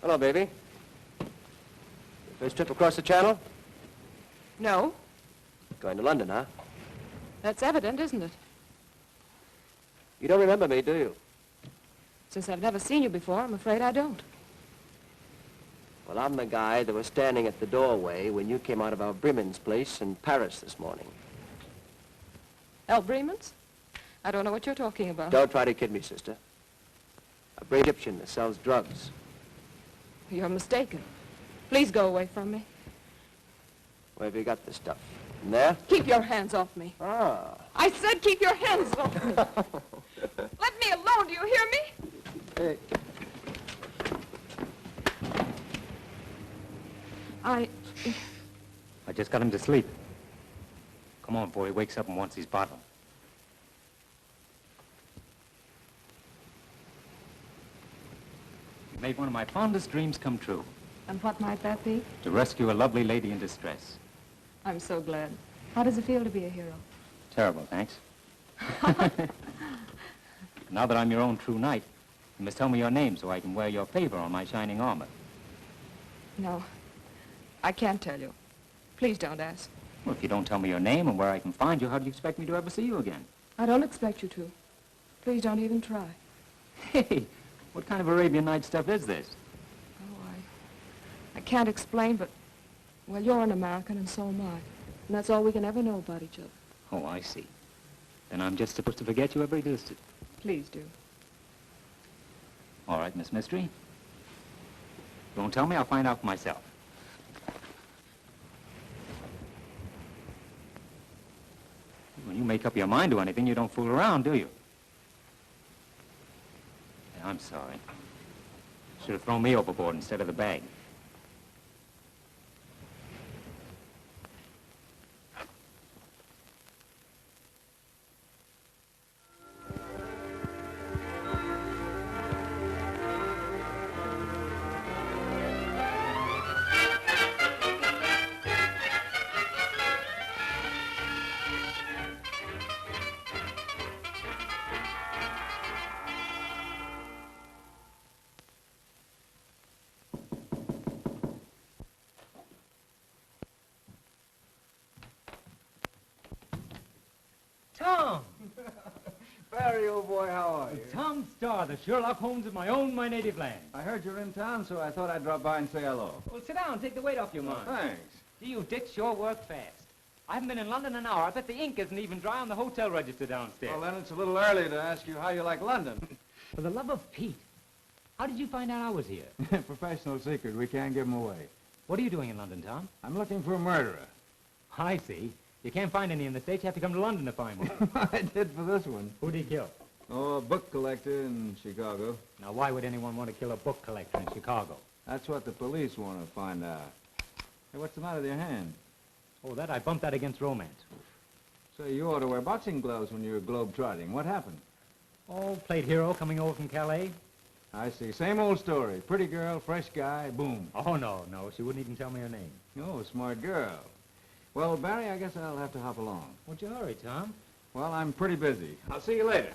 Hello, baby. First trip across the channel? No. Going to London, huh? That's evident, isn't it? You don't remember me, do you? Since I've never seen you before, I'm afraid I don't. Well, I'm the guy that was standing at the doorway when you came out of our Bremen's place in Paris this morning. El Bremen's? I don't know what you're talking about. Don't try to kid me, sister. A brave Egyptian that sells drugs. You're mistaken. Please go away from me. Where have you got this stuff? In there? Keep your hands off me. Ah. I said keep your hands off me. Let me alone, do you hear me? Hey. I just got him to sleep. Come on, boy, he wakes up and wants his bottle. You made one of my fondest dreams come true. And what might that be? To rescue a lovely lady in distress. I'm so glad. How does it feel to be a hero? Terrible, thanks. Now that I'm your own true knight, you must tell me your name so I can wear your favor on my shining armor. No, I can't tell you. Please don't ask. Well, if you don't tell me your name and where I can find you, how do you expect me to ever see you again? I don't expect you to. Please don't even try. Hey, what kind of Arabian Night stuff is this? Oh, I can't explain, but, well, you're an American and so am I. And that's all we can ever know about each other. Oh, I see. Then I'm just supposed to forget you ever existed. Please do. All right, Miss Mystery. Don't tell me, I'll find out for myself. When you make up your mind to anything, you don't fool around, do you? Yeah, I'm sorry. Should have thrown me overboard instead of the bag. Tom! Barry, old boy, how are you? Tom Starr, the Sherlock Holmes of my native land. I heard you're in town, so I thought I'd drop by and say hello. Well, sit down, take the weight off your mind. Thanks. Gee, you Dick sure work fast. I haven't been in London an hour. I bet the ink isn't even dry on the hotel register downstairs. Well, then it's a little early to ask you how you like London. For the love of Pete, how did you find out I was here? Professional secret. We can't give 'em away. What are you doing in London, Tom? I'm looking for a murderer. I see. You can't find any in the States. You have to come to London to find one. I did for this one. Who'd he kill? Oh, a book collector in Chicago. Now, why would anyone want to kill a book collector in Chicago? That's what the police want to find out. Hey, what's the matter with your hand? Oh, that I bumped that against romance. Say, you ought to wear boxing gloves when you're globe-trotting. What happened? Oh, played hero coming over from Calais. I see. Same old story. Pretty girl, fresh guy, boom. Oh, no. She wouldn't even tell me her name. Oh, smart girl. Well, Barry, I guess I'll have to hop along. What'd you hurry, Tom? Well, I'm pretty busy. I'll see you later.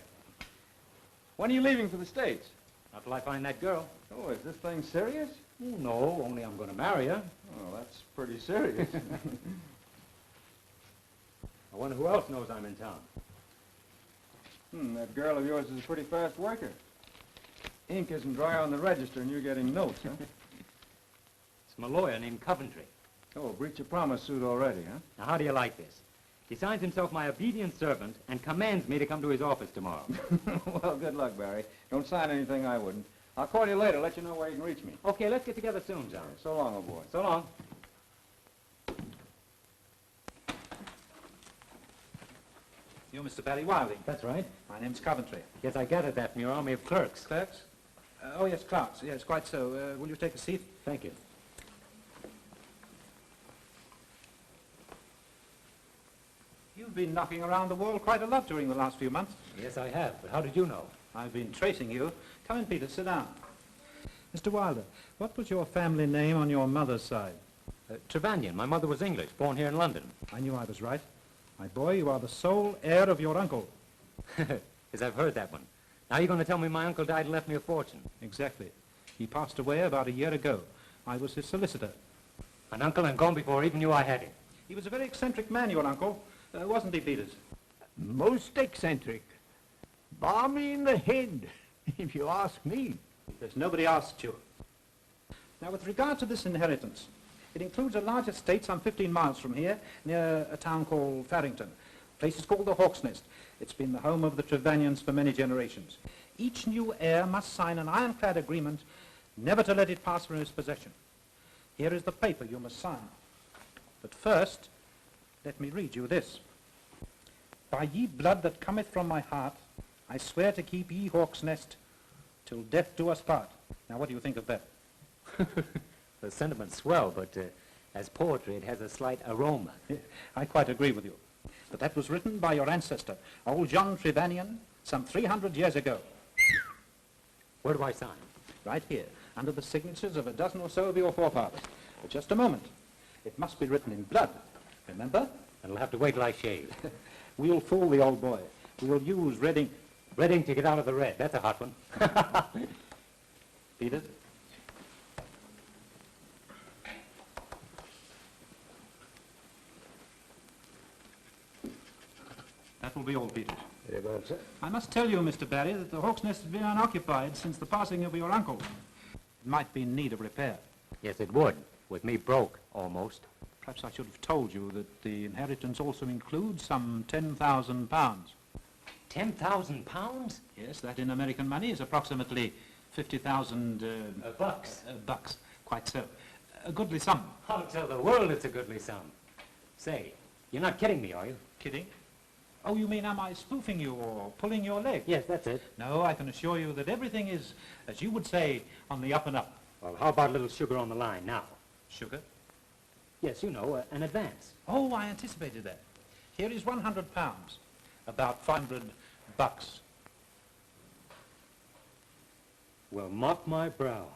When are you leaving for the States? Not till I find that girl. Oh, is this thing serious? Oh, no, only I'm going to marry her. Oh, that's pretty serious. I wonder who else knows I'm in town. That girl of yours is a pretty fast worker. Ink isn't dry on the register and you're getting notes, huh? It's my lawyer named Coventry. Oh, breach of promise suit already, huh? Now, how do you like this? He signs himself my obedient servant and commands me to come to his office tomorrow. Well, good luck, Barry. Don't sign anything I wouldn't. I'll call you later, let you know where you can reach me. Okay, let's get together soon, John. So long, old boy. So long. You're Mr. Barry Wilding. That's right. My name's Coventry. Yes, I gathered that from your army of clerks. Clerks? Oh, yes, clerks. Yes, quite so. Will you take a seat? Thank you. You've been knocking around the world quite a lot during the last few months. Yes, I have. But how did you know? I've been tracing you. Come in, Peter. Sit down. Mr. Wilder, what was your family name on your mother's side? Trevanion. My mother was English, born here in London. I knew I was right. My boy, you are the sole heir of your uncle. Yes, I've heard that one. Now you're going to tell me my uncle died and left me a fortune. Exactly. He passed away about a year ago. I was his solicitor. An uncle and gone before even knew I had him. He was a very eccentric man, your uncle. Wasn't he, Peters? Most eccentric. Balmy in the head, if you ask me. There's nobody asked you. Now, with regard to this inheritance, it includes a large estate some 15 miles from here, near a town called Farrington. The place is called the Hawk's Nest. It's been the home of the Trevanians for many generations. Each new heir must sign an ironclad agreement never to let it pass from his possession. Here is the paper you must sign. But first, let me read you this. By ye blood that cometh from my heart, I swear to keep ye Hawk's Nest till death do us part. Now, what do you think of that? The sentiment's swell, but as poetry, it has a slight aroma. Yeah, I quite agree with you. But that was written by your ancestor, old John Trevanian, some 300 years ago. Where do I sign? Right here, under the signatures of a dozen or so of your forefathers. But just a moment. It must be written in blood, remember? It'll have to wait till I shave. We'll fool the old boy. We'll use red ink. Red ink to get out of the red. That's a hot one. Peters? That will be all, Peters. Very well, sir. I must tell you, Mr. Barry, that the Hawk's Nest has been unoccupied since the passing of your uncle. It might be in need of repair. Yes, it would. With me broke, almost. Perhaps I should have told you that the inheritance also includes some £10,000. 10,000 pounds? Yes, that in American money is approximately 50,000 bucks. Bucks, quite so. A goodly sum. I'll tell the world it's a goodly sum. Say, you're not kidding me, are you? Kidding? Oh, you mean am I spoofing you or pulling your leg? Yes, that's it. No, I can assure you that everything is, as you would say, on the up and up. Well, how about a little sugar on the line now? Sugar? Yes, you know, an advance. Oh, I anticipated that. Here is £100, about 500 bucks. Well, mop my brow.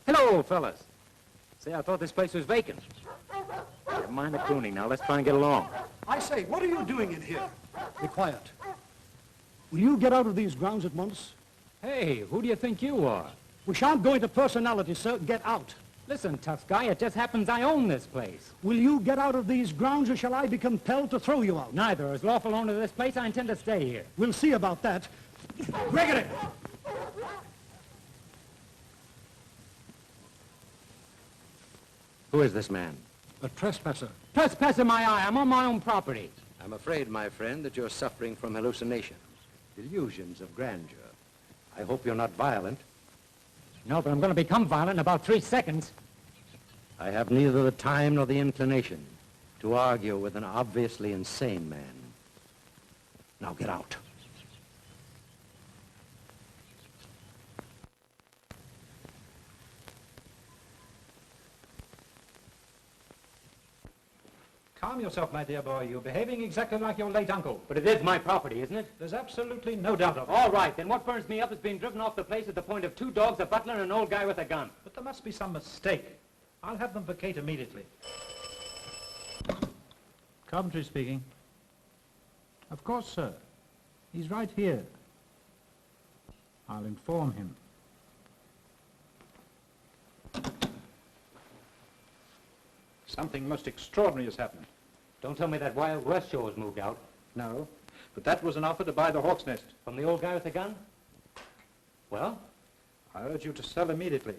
Hello, fellas. Say, I thought this place was vacant. Never mind the crooning now. Let's try and get along. I say, what are you doing in here? Be quiet. Will you get out of these grounds at once? Hey, who do you think you are? We shan't go into personality, sir. Get out. Listen, tough guy, it just happens I own this place. Will you get out of these grounds, or shall I be compelled to throw you out? Neither. As lawful owner of this place, I intend to stay here. We'll see about that. Gregory! Who is this man? A trespasser. Trespasser my eye. I'm on my own property. I'm afraid, my friend, that you're suffering from hallucinations, delusions of grandeur. I hope you're not violent. No, but I'm going to become violent in about 3 seconds. I have neither the time nor the inclination to argue with an obviously insane man. Now get out. Calm yourself, my dear boy. You're behaving exactly like your late uncle. But it is my property, isn't it? There's absolutely no doubt of it. All right, then what burns me up is being driven off the place at the point of 2 dogs, a butler, and an old guy with a gun. But there must be some mistake. I'll have them vacate immediately. Coventry speaking. Of course, sir. He's right here. I'll inform him. Something most extraordinary has happened. Don't tell me that Wild West show has moved out. No, but that was an offer to buy the Hawk's Nest. From the old guy with the gun? Well? I urge you to sell immediately.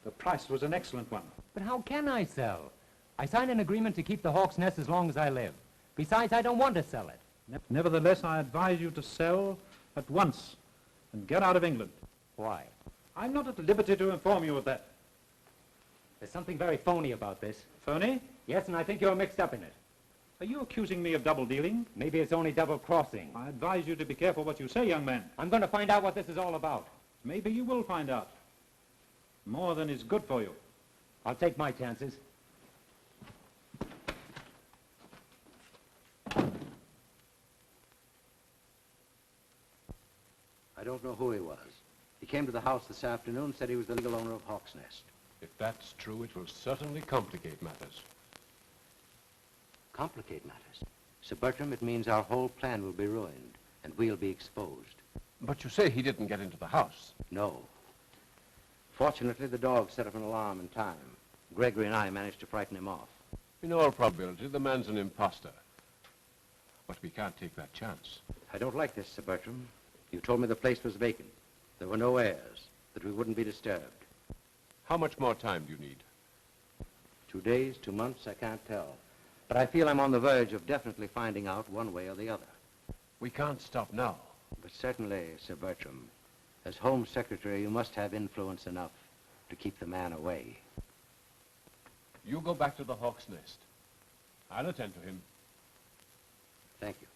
The price was an excellent one. But how can I sell? I signed an agreement to keep the Hawk's Nest as long as I live. Besides, I don't want to sell it. Nevertheless, I advise you to sell at once and get out of England. Why? I'm not at liberty to inform you of that. There's something very phony about this. Phony? Yes, and I think you're mixed up in it. Are you accusing me of double-dealing? Maybe it's only double-crossing. I advise you to be careful what you say, young man. I'm going to find out what this is all about. Maybe you will find out. More than is good for you. I'll take my chances. I don't know who he was. He came to the house this afternoon, said he was the legal owner of Hawk's Nest. If that's true, it will certainly complicate matters. Complicate matters? Sir Bertram, it means our whole plan will be ruined, and we'll be exposed. But you say he didn't get into the house. No. Fortunately, the dog set up an alarm in time. Gregory and I managed to frighten him off. In all probability, the man's an imposter. But we can't take that chance. I don't like this, Sir Bertram. You told me the place was vacant. There were no heirs, that we wouldn't be disturbed. How much more time do you need? 2 days, 2 months, I can't tell. But I feel I'm on the verge of definitely finding out one way or the other. We can't stop now. But certainly, Sir Bertram, as Home Secretary, you must have influence enough to keep the man away. You go back to the Hawk's Nest. I'll attend to him. Thank you.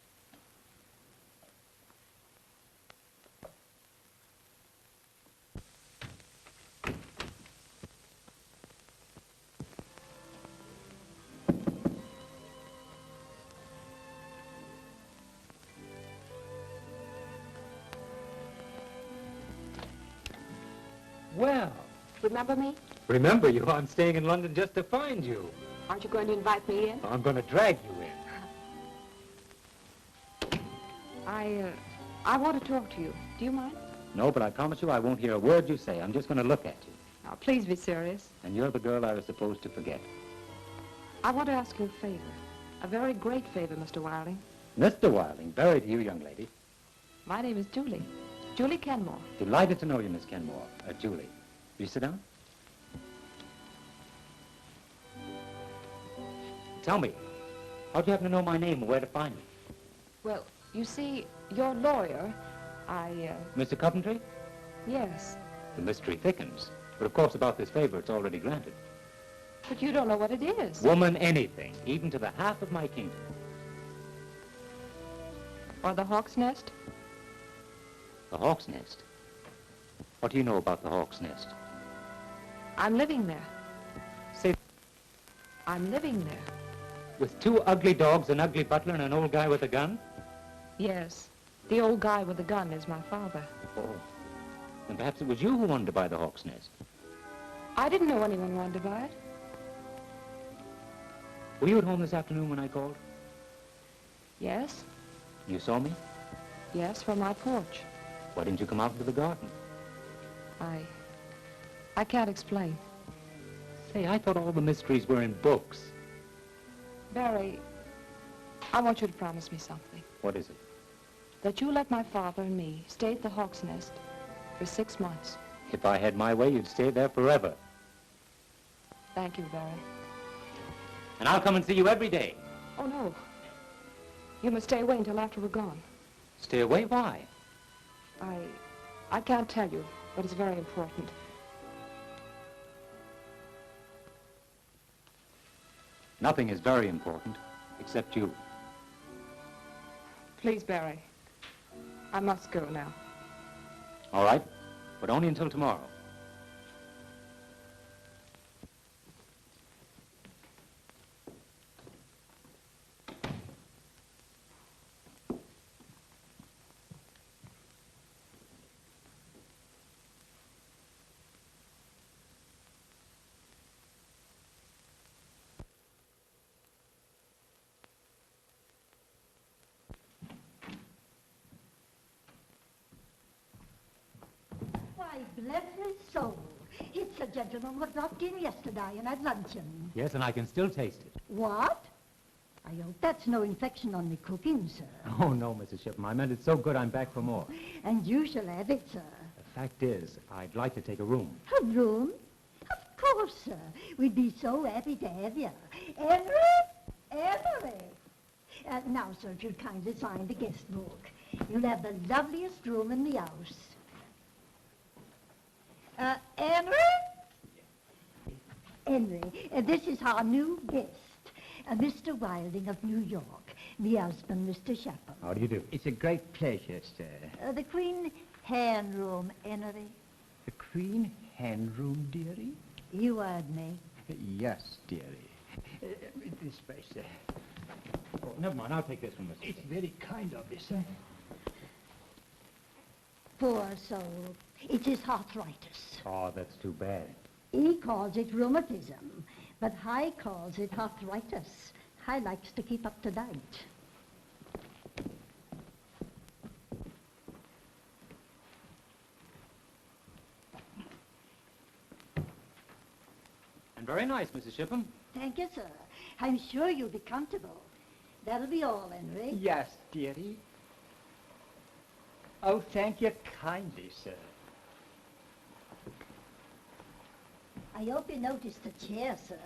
Well, Remember me? remember you. I'm staying in London just to find you. Aren't you going to invite me in? I'm going to drag you in. I want to talk to you. Do you mind? No, but I promise you I won't hear a word you say. I'm just going to look at you. Now, please be serious. And you're the girl I was supposed to forget. I want to ask you a favor. A very great favor, Mr. Wilding. Mr. Wilding, very to you, young lady. My name is Julie. Julie Kenmore. Delighted to know you, Miss Kenmore. Julie. Will you sit down? Tell me, how'd you happen to know my name and where to find me? Well, you see, your lawyer, Mr. Coventry? yes. The mystery thickens. But of course, about this favor, it's already granted. But you don't know what it is. Woman, anything, even to the half of my kingdom. Or the Hawk's Nest? The Hawk's Nest? What do you know about the Hawk's Nest? I'm living there. Say, I'm living there. with 2 ugly dogs, an ugly butler, and an old guy with a gun? Yes. The old guy with the gun is my father. Oh. Then perhaps it was you who wanted to buy the Hawk's Nest. I didn't know anyone wanted to buy it. Were you at home this afternoon when I called? Yes. You saw me? Yes, from my porch. Why didn't you come out into the garden? I can't explain. Say, I thought all the mysteries were in books. Barry, I want you to promise me something. What is it? That you let my father and me stay at the Hawk's Nest for 6 months. If I had my way, you'd stay there forever. Thank you, Barry. And I'll come and see you every day. Oh, no. You must stay away until after we're gone. Stay away? Why? I can't tell you, but it's very important. Nothing is very important, except you. Please, Barry. I must go now. All right, but only until tomorrow. Why, bless his soul. It's a gentleman who dropped in yesterday and had luncheon. Yes, and I can still taste it. What? I hope that's no infection on the cooking, sir. Oh, no, Mrs. Shipman. I meant it's so good I'm back for more. And you shall have it, sir. The fact is, I'd like to take a room. A room? Of course, sir. We'd be so happy to have you. Henry? Henry! Now, sir, if you'd kindly sign the guest book. You'll have the loveliest room in the house. Henry? Henry, this is our new guest. Mr. Wilding of New York. Me husband, Mr. Shepherd. How do you do? It's a great pleasure, sir. The Queen Hen Room, Henry. The Queen Hen Room, dearie? You heard me. Yes, dearie. This way, sir. Oh, never mind, I'll take this one, Mr. It's very kind of you, sir. Poor soul. It is arthritis. Oh, that's too bad. He calls it rheumatism, but I calls it arthritis. I likes to keep up to date. And very nice, Mrs. Shipham. Thank you, sir. I'm sure you'll be comfortable. That'll be all, Henry. Yes, dearie. Oh, thank you kindly, sir. I hope you noticed the chair, sir.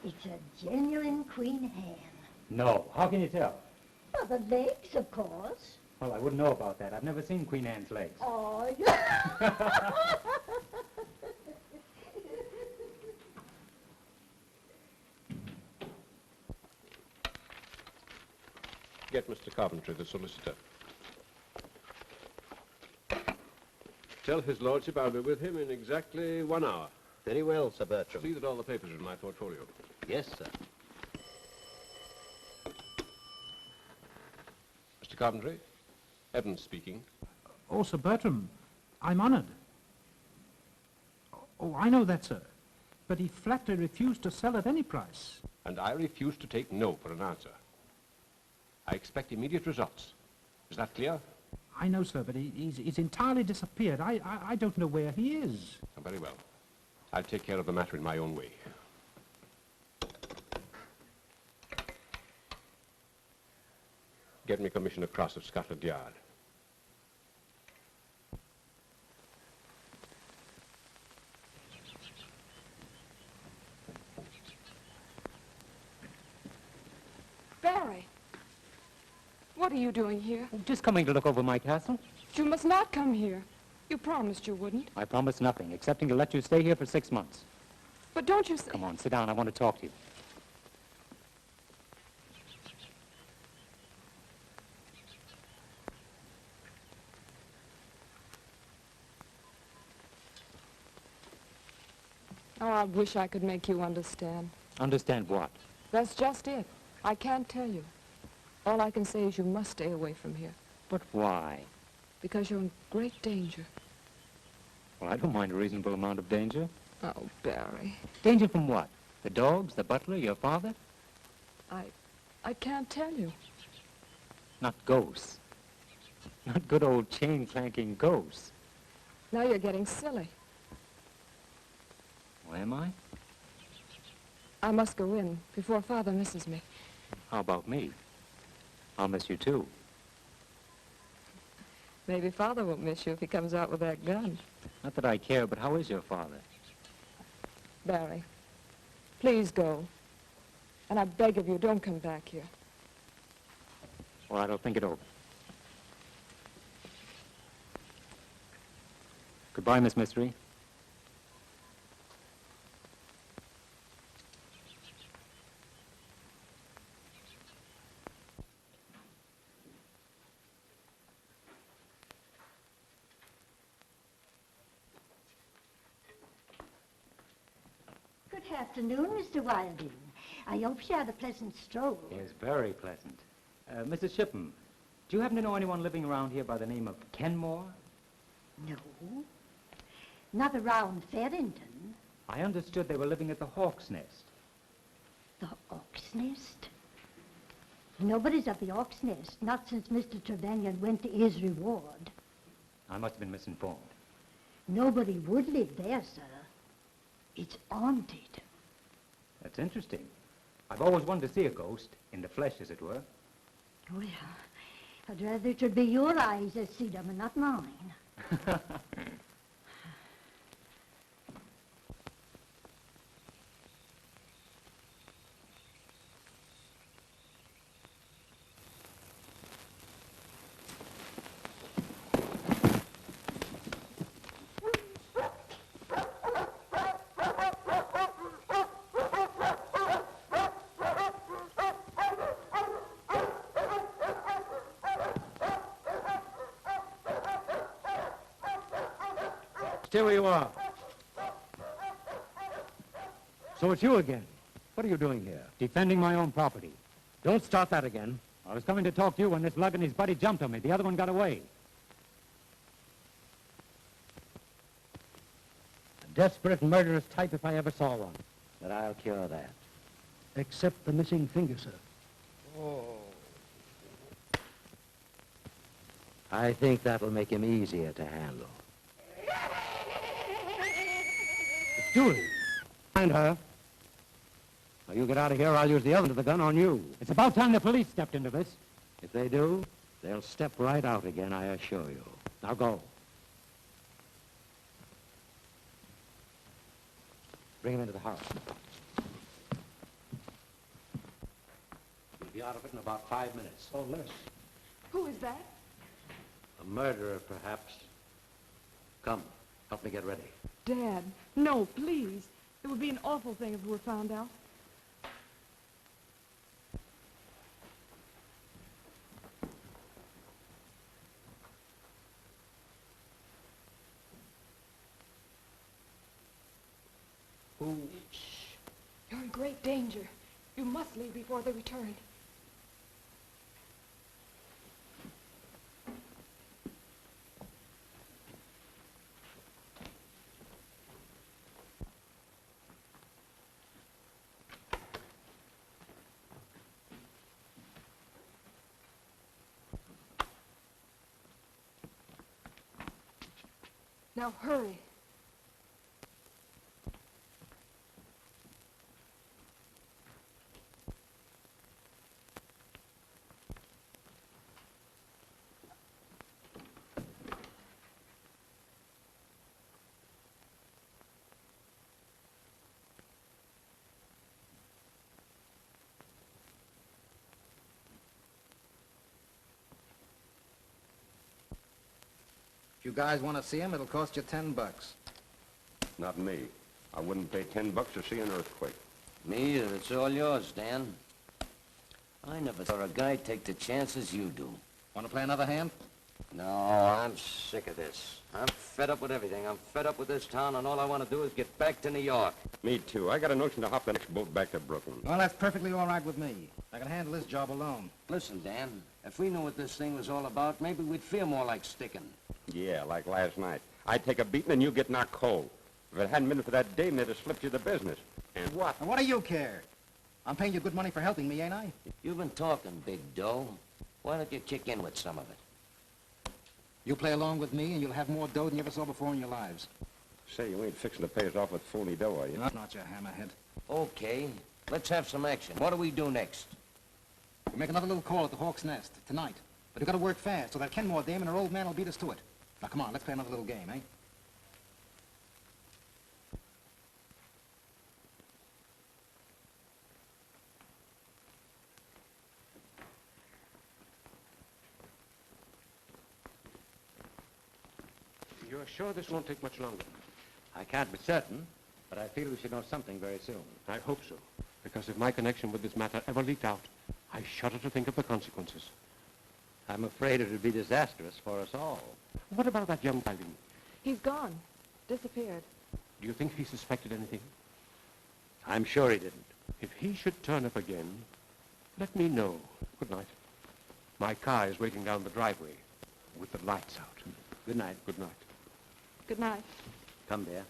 It's a genuine Queen Hen. No, how can you tell? Well, the legs, of course. Well, I wouldn't know about that. I've never seen Queen Anne's legs. Oh, Get Mr. Coventry, the solicitor. Tell his lordship I'll be with him in exactly 1 hour. Very well, Sir Bertram. See that all the papers are in my portfolio. Yes, sir. Mr. Coventry, Evans speaking. Oh, Sir Bertram, I'm honored. Oh, I know that, sir. But he flatly refused to sell at any price. And I refuse to take no for an answer. I expect immediate results. Is that clear? I know, sir, but he's entirely disappeared. I don't know where he is. Oh, very well. I'll take care of the matter in my own way. Get me Commissioner Cross of Scotland Yard. Barry, what are you doing here? Just coming to look over my castle. You must not come here. You promised you wouldn't. I promised nothing, excepting to let you stay here for 6 months. But don't you say... Come on, sit down. I want to talk to you. Oh, I wish I could make you understand. Understand what? That's just it. I can't tell you. All I can say is you must stay away from here. But why? Because you're in great danger. Well, I don't mind a reasonable amount of danger. Oh, Barry. Danger from what? The dogs, the butler, your father? I can't tell you. Not ghosts. Not good old chain-clanking ghosts. Now you're getting silly. Why am I? I must go in before Father misses me. How about me? I'll miss you, too. Maybe Father won't miss you if he comes out with that gun. Not that I care, but how is your father? Barry, please go. And I beg of you, don't come back here. All right, I'll think it over. Goodbye, Miss Mystery. Good afternoon, Mr. Wilding. I hope you had a pleasant stroll. Yes, very pleasant. Mrs. Shipham, do you happen to know anyone living around here by the name of Kenmore? No. Not around Farrington. I understood they were living at the Hawk's Nest. The Hawk's Nest? Nobody's at the Hawk's Nest, not since Mr. Trevanion went to his reward. I must have been misinformed. Nobody would live there, sir. It's haunted. That's interesting. I've always wanted to see a ghost, in the flesh, as it were. Well, I'd rather it should be your eyes that see them and not mine. stay where you are. So it's you again. What are you doing here? Defending my own property. Don't start that again. I was coming to talk to you when this lug and his buddy jumped on me. The other one got away. A desperate, murderous type if I ever saw one. But I'll cure that. Except the missing finger, sir. Oh. I think that'll make him easier to handle. It's Julie. Find her. Now you get out of here, I'll use the other end of the gun on you. It's about time the police stepped into this. If they do, they'll step right out again, I assure you. Now go. Bring him into the house. You'll be out of it in about 5 minutes. Or less. Who is that? A murderer, perhaps. Come, help me get ready. Dad, no, please. It would be an awful thing if we were found out. Shh. You're in great danger. You must leave before they return. Now hurry. If you guys want to see him, it'll cost you $10. Not me. I wouldn't pay $10 to see an earthquake. Me either. It's all yours, Dan. I never saw a guy take the chances you do. Want to play another hand? No, I'm sick of this. I'm fed up with everything. I'm fed up with this town, and all I want to do is get back to New York. Me too. I got a notion to hop the next boat back to Brooklyn. Well, that's perfectly all right with me. I can handle this job alone. Listen, Dan, if we knew what this thing was all about, maybe we'd feel more like sticking. Yeah, like last night. I'd take a beating and you get knocked cold. If it hadn't been for that dame, they'd have slipped you the business. And what? And what do you care? I'm paying you good money for helping me, ain't I? You've been talking, Big Doe. Why don't you kick in with some of it? You play along with me and you'll have more dough than you ever saw before in your lives. Say, you ain't fixing to pay us off with phony dough, are you? Not you hammerhead. Okay, let's have some action. What do we do next? We make another little call at the Hawk's Nest tonight. But you gotta work fast so that Kenmore dame and her old man will beat us to it. Now, come on, let's play another little game, eh? You're sure this won't take much longer? I can't be certain, but I feel we should know something very soon. I hope so. Because if my connection with this matter ever leaked out, I shudder to think of the consequences. I'm afraid it would be disastrous for us all. What about that young Wilding? He's gone. Disappeared. Do you think he suspected anything? I'm sure he didn't. If he should turn up again, let me know. Good night. My car is waiting down the driveway with the lights out. Good night. Good night. Good night. Come, dear.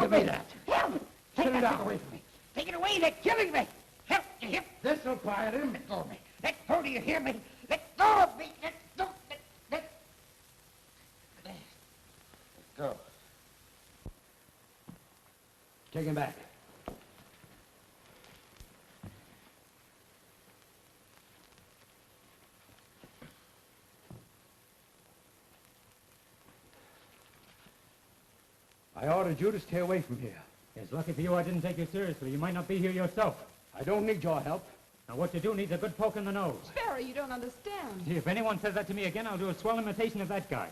Give me that. Help! Take that away from me. Take it away, they're killing me. Help, you hear? This'll quiet him. Let go of me. Let go, do you hear me? Let go of me. Let go. Let go. Take him back. I ordered you to stay away from here. It's lucky for you I didn't take you seriously. You might not be here yourself. I don't need your help. Now, what you do needs a good poke in the nose. Barry, you don't understand. Gee, if anyone says that to me again, I'll do a swell imitation of that guy.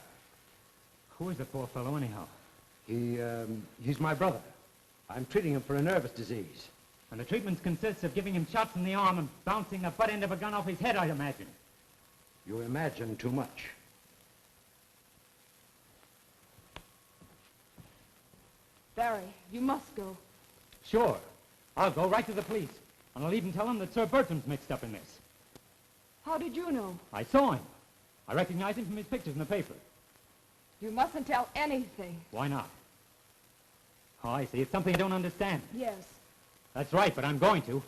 Who is the poor fellow, anyhow? He's my brother. I'm treating him for a nervous disease. And the treatment consists of giving him shots in the arm and bouncing the butt end of a gun off his head, I imagine. You imagine too much. Barry, you must go. Sure. I'll go right to the police. And I'll even tell them that Sir Bertram's mixed up in this. How did you know? I saw him. I recognize him from his pictures in the paper. You mustn't tell anything. Why not? Oh, I see. It's something I don't understand. Yes. That's right, but I'm going to.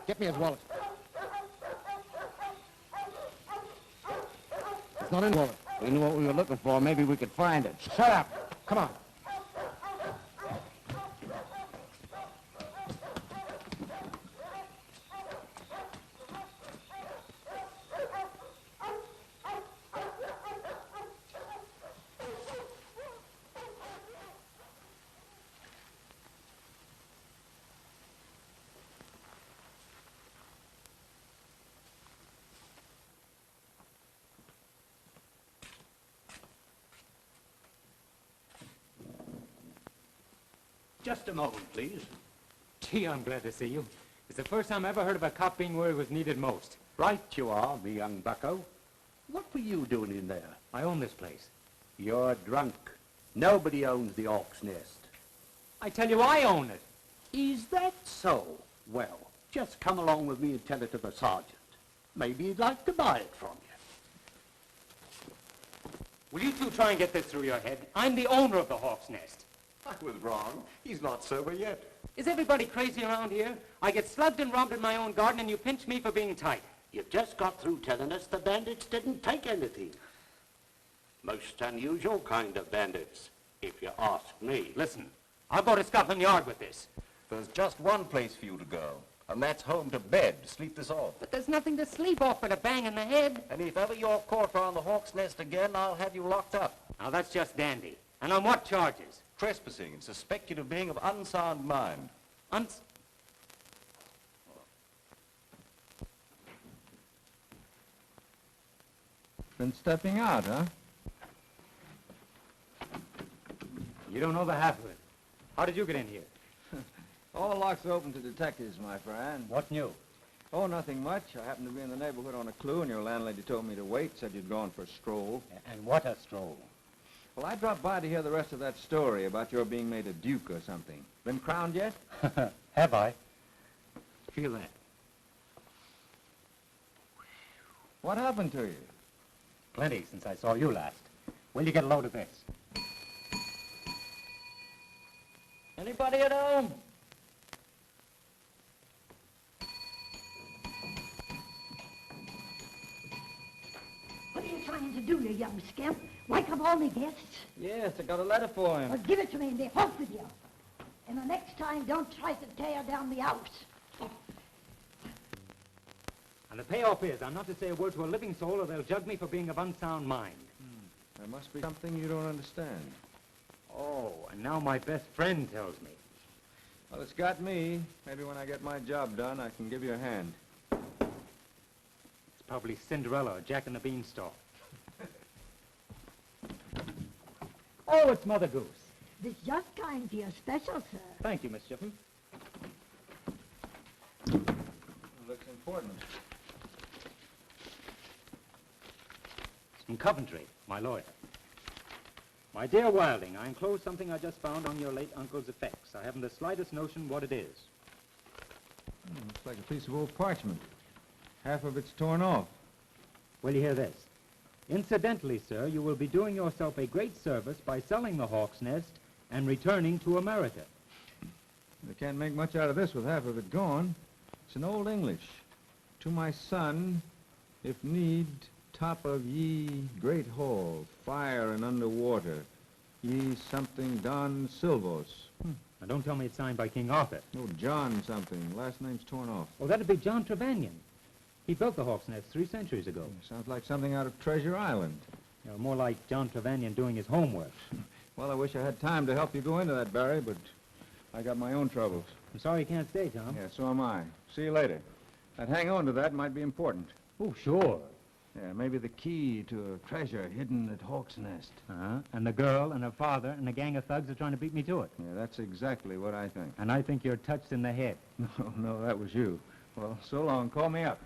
Get me his wallet. It's not in the wallet. We knew what we were looking for. Maybe we could find it. Shut up. Come on. Just a moment, please. Gee, I'm glad to see you. It's the first time I ever heard of a cop being where he was needed most. Right you are, me young bucko. What were you doing in there? I own this place. You're drunk. Nobody owns the Hawk's Nest. I tell you, I own it. Is that so? Well, just come along with me and tell it to the sergeant. Maybe he'd like to buy it from you. Will you two try and get this through your head? I'm the owner of the Hawk's Nest. I was wrong. He's not sober yet. Is everybody crazy around here? I get slugged and robbed in my own garden, and you pinch me for being tight. You just got through telling us the bandits didn't take anything. Most unusual kind of bandits, if you ask me. Listen, I'll go to Scotland Yard with this. There's just one place for you to go, and that's home to bed to sleep this off. But there's nothing to sleep off but a bang in the head. And if ever you're caught around the Hawk's Nest again, I'll have you locked up. Now, that's just dandy. And on what charges? Trespassing and suspected of being of unsound mind. Been stepping out, huh? You don't know the half of it. How did you get in here? All locks are open to detectives, my friend. What's new? Oh, nothing much. I happened to be in the neighborhood on a clue, and your landlady told me to wait, said you'd gone for a stroll. And what a stroll. Well, I dropped by to hear the rest of that story about your being made a duke or something. Been crowned yet? Have I? Feel that. What happened to you? Plenty since I saw you last. Will you get a load of this? Anybody at home? What are you trying to do, you young scamp? Wake up all the guests? Yes, I got a letter for him. Well, give it to me and be off with you. And the next time, don't try to tear down the house. And the payoff is, I'm not to say a word to a living soul or they'll jug me for being of unsound mind. There must be something you don't understand. Oh, and now my best friend tells me. Well, it's got me. Maybe when I get my job done, I can give you a hand. It's probably Cinderella or Jack and the Beanstalk. Oh, it's Mother Goose. This just kind to your special, sir. Thank you, Miss Shippen. Looks important. From Coventry, my lawyer. My dear Wilding, I enclose something I just found on your late uncle's effects. I haven't the slightest notion what it is. Looks like a piece of old parchment. Half of it's torn off. Will you hear this? Incidentally, sir, you will be doing yourself a great service by selling the Hawk's Nest and returning to America. They can't make much out of this with half of it gone. It's in Old English. To my son, if need, top of ye great hall, fire and under water, ye something Don Silvos. Now, don't tell me it's signed by King Arthur. No, John something. Last name's torn off. Oh, that'd be John Trevanion. He built the Hawk's Nest 3 centuries ago. Sounds like something out of Treasure Island. You know, more like John Trevanion doing his homework. Well, I wish I had time to help you go into that, Barry, but I got my own troubles. I'm sorry you can't stay, Tom. Yeah, so am I. See you later. I'd hang on to that might be important. Oh, sure. Yeah, maybe the key to a treasure hidden at Hawk's Nest. And the girl and her father and a gang of thugs are trying to beat me to it. Yeah, that's exactly what I think. And I think you're touched in the head. No, that was you. Well, so long. Call me up.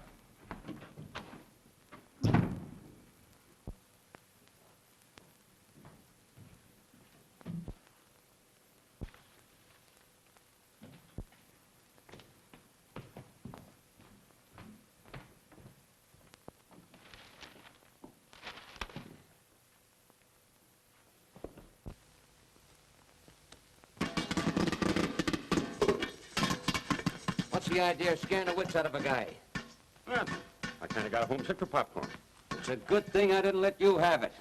What's the idea of scaring the wits out of a guy? Well, I kind of got homesick for popcorn. It's a good thing I didn't let you have it.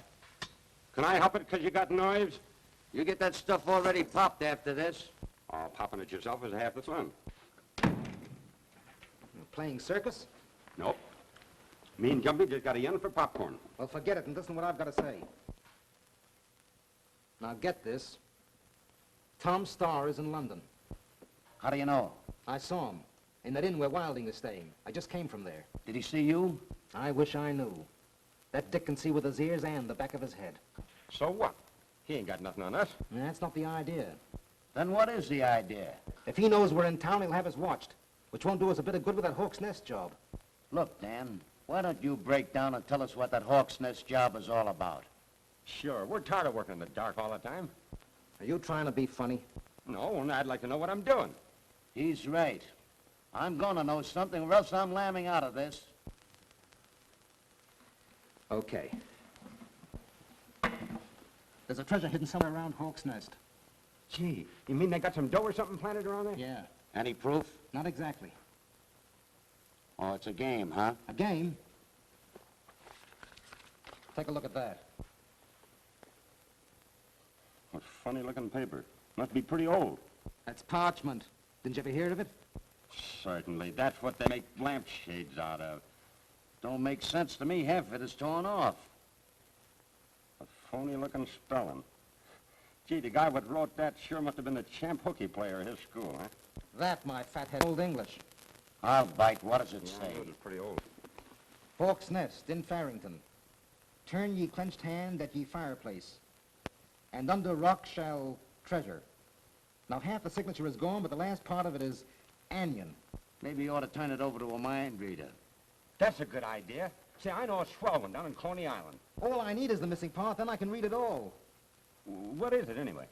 Can I help it because you got knives? You get that stuff already popped after this. Oh, popping it yourself is half the fun. Playing circus? Nope. Me and Jumpy just got a yen for popcorn. Well, forget it and listen to what I've got to say. Now, get this. Tom Starr is in London. How do you know? I saw him in that inn where Wilding is staying. I just came from there. Did he see you? I wish I knew. That Dick can see with his ears and the back of his head. So what? He ain't got nothing on us. That's not the idea. Then what is the idea? If he knows we're in town, he'll have us watched, which won't do us a bit of good with that Hawk's Nest job. Look, Dan, why don't you break down and tell us what that Hawk's Nest job is all about? Sure, we're tired of working in the dark all the time. Are you trying to be funny? No, and I'd like to know what I'm doing. He's right. I'm gonna know something, or else I'm lambing out of this. Okay. There's a treasure hidden somewhere around Hawk's Nest. Gee, you mean they got some dough or something planted around there? Yeah. Any proof? Not exactly. Oh, it's a game, huh? A game? Take a look at that. What funny-looking paper. Must be pretty old. That's parchment. Didn't you ever hear of it? Certainly. That's what they make lampshades out of. Don't make sense to me. Half of it is torn off. A phony-looking spelling. Gee, the guy what wrote that sure must have been the champ hooky player at his school, huh? That, my fathead, Old English. I'll bite. What does it say? It's pretty old. Hawk's Nest in Farrington. Turn ye clenched hand at ye fireplace, and under rock shall treasure. Now, half the signature is gone, but the last part of it is anion. Maybe you ought to turn it over to a mind reader. That's a good idea. See, I know a swell one down in Coney Island. All I need is the missing part, then I can read it all. What is it, anyway?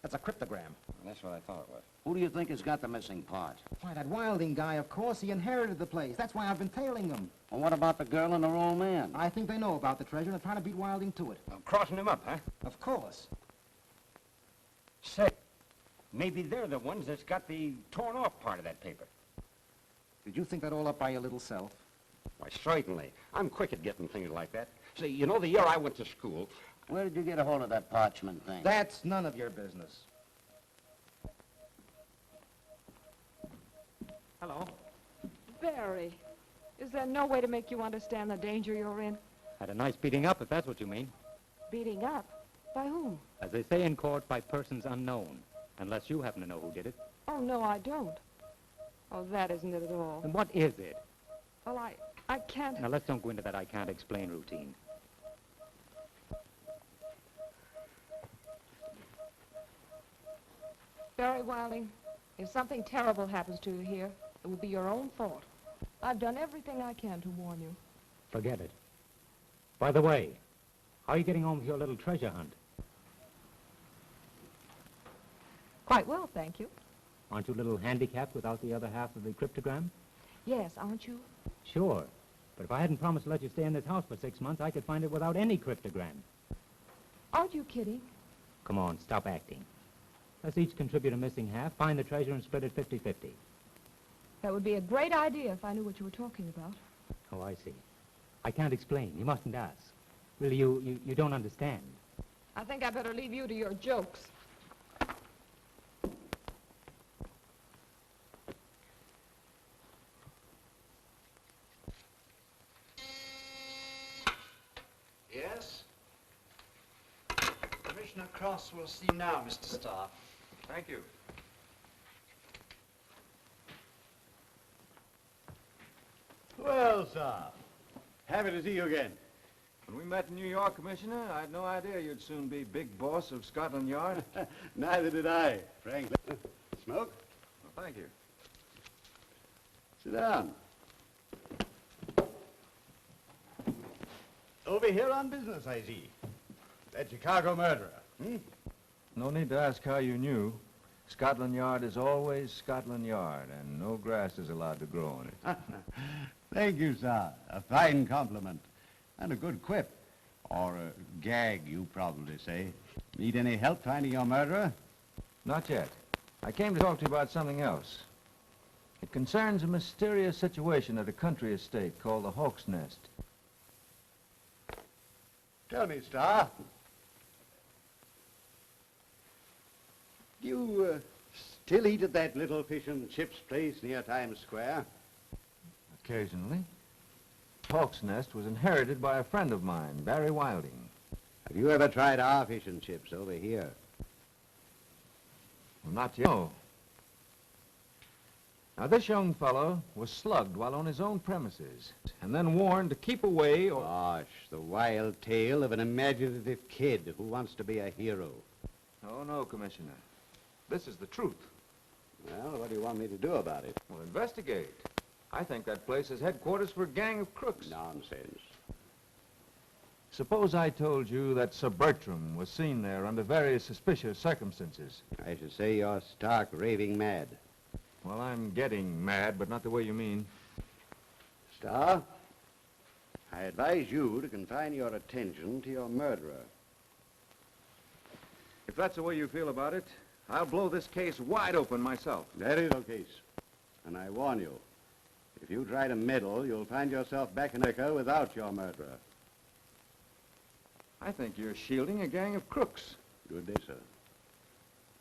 That's a cryptogram. That's what I thought it was. Who do you think has got the missing part? Why, that Wilding guy, of course. He inherited the place. That's why I've been tailing him. Well, what about the girl and her old man? I think they know about the treasure and are trying to beat Wilding to it. Crossing him up, huh? Of course. Say, maybe they're the ones that's got the torn-off part of that paper. Did you think that all up by your little self? Why, certainly. I'm quick at getting things like that. See, you know, the year I went to school... Where did you get a hold of that parchment thing? That's none of your business. Hello? Barry, is there no way to make you understand the danger you're in? Had a nice beating up, if that's what you mean. Beating up? By whom? As they say in court, by persons unknown. Unless you happen to know who did it. Oh, no, I don't. Oh, that isn't it at all. Then what is it? Well, I can't... Now, let's don't go into that I can't explain routine. Barry Wilding, if something terrible happens to you here, it will be your own fault. I've done everything I can to warn you. Forget it. By the way, how are you getting on with your little treasure hunt? Quite well, thank you. Aren't you a little handicapped without the other half of the cryptogram? Yes, aren't you? Sure. But if I hadn't promised to let you stay in this house for 6 months, I could find it without any cryptogram. Aren't you kidding? Come on, stop acting. Let's each contribute a missing half, find the treasure, and split it 50-50. That would be a great idea if I knew what you were talking about. Oh, I see. I can't explain. You mustn't ask. Really, you don't understand. I think I better leave you to your jokes. Yes? Commissioner Cross will see now, Mr. Starr. Thank you. Well, sir, happy to see you again. When we met in New York, Commissioner, I had no idea you'd soon be big boss of Scotland Yard. Neither did I, frankly. Smoke? Well, thank you. Sit down. Over here on business, I see. That Chicago murderer, hmm? No need to ask how you knew. Scotland Yard is always Scotland Yard, and no grass is allowed to grow on it. Thank you, sir. A fine compliment. And a good quip. Or a gag, you probably say. Need any help finding your murderer? Not yet. I came to talk to you about something else. It concerns a mysterious situation at a country estate called the Hawk's Nest. Tell me, Star. Do you still eat at that little fish and chips place near Times Square? Occasionally. Hawk's Nest was inherited by a friend of mine, Barry Wilding. Have you ever tried our fish and chips over here? Well, not yet. No. Now, this young fellow was slugged while on his own premises, and then warned to keep away or... Gosh, the wild tale of an imaginative kid who wants to be a hero. Oh, no, Commissioner. This is the truth. Well, what do you want me to do about it? Well, investigate. I think that place is headquarters for a gang of crooks. Nonsense. Suppose I told you that Sir Bertram was seen there under very suspicious circumstances. I should say you're stark raving mad. Well, I'm getting mad, but not the way you mean. Star, I advise you to confine your attention to your murderer. If that's the way you feel about it, I'll blow this case wide open myself. That is the case. And I warn you, if you try to meddle, you'll find yourself back in America without your murderer. I think you're shielding a gang of crooks. Good day, sir.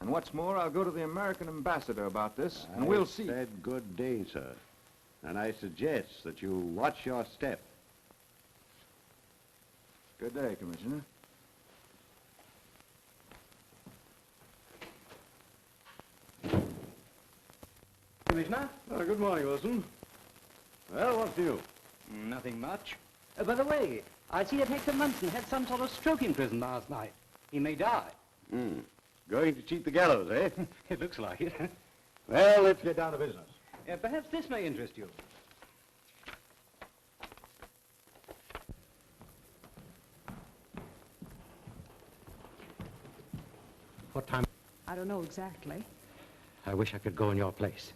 And what's more, I'll go to the American ambassador about this, and we'll see. I said good day, sir. And I suggest that you watch your step. Good day, Commissioner. Commissioner? Good morning, Wilson. Well, what's new? Nothing much. By the way, I see that Hector Munson had some sort of stroke in prison last night. He may die. Going to cheat the gallows, eh? It looks like it. Well, let's get down to business. Perhaps this may interest you. What time? I don't know exactly. I wish I could go in your place.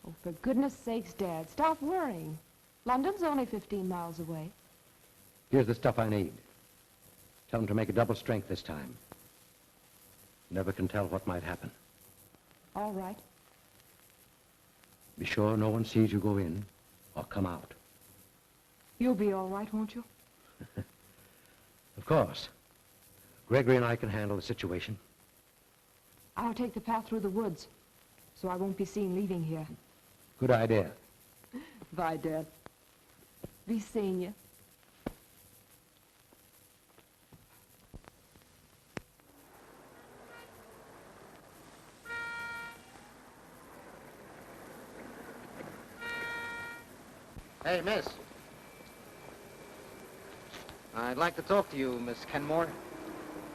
Oh, for goodness sakes, Dad, stop worrying. London's only 15 miles away. Here's the stuff I need. Tell them to make a double strength this time. Never can tell what might happen. All right. Be sure no one sees you go in or come out. You'll be all right, won't you? Of course. Gregory and I can handle the situation. I'll take the path through the woods, so I won't be seen leaving here. Good idea. Bye, Dad. Be seeing you. Hey, miss. I'd like to talk to you, Miss Kenmore.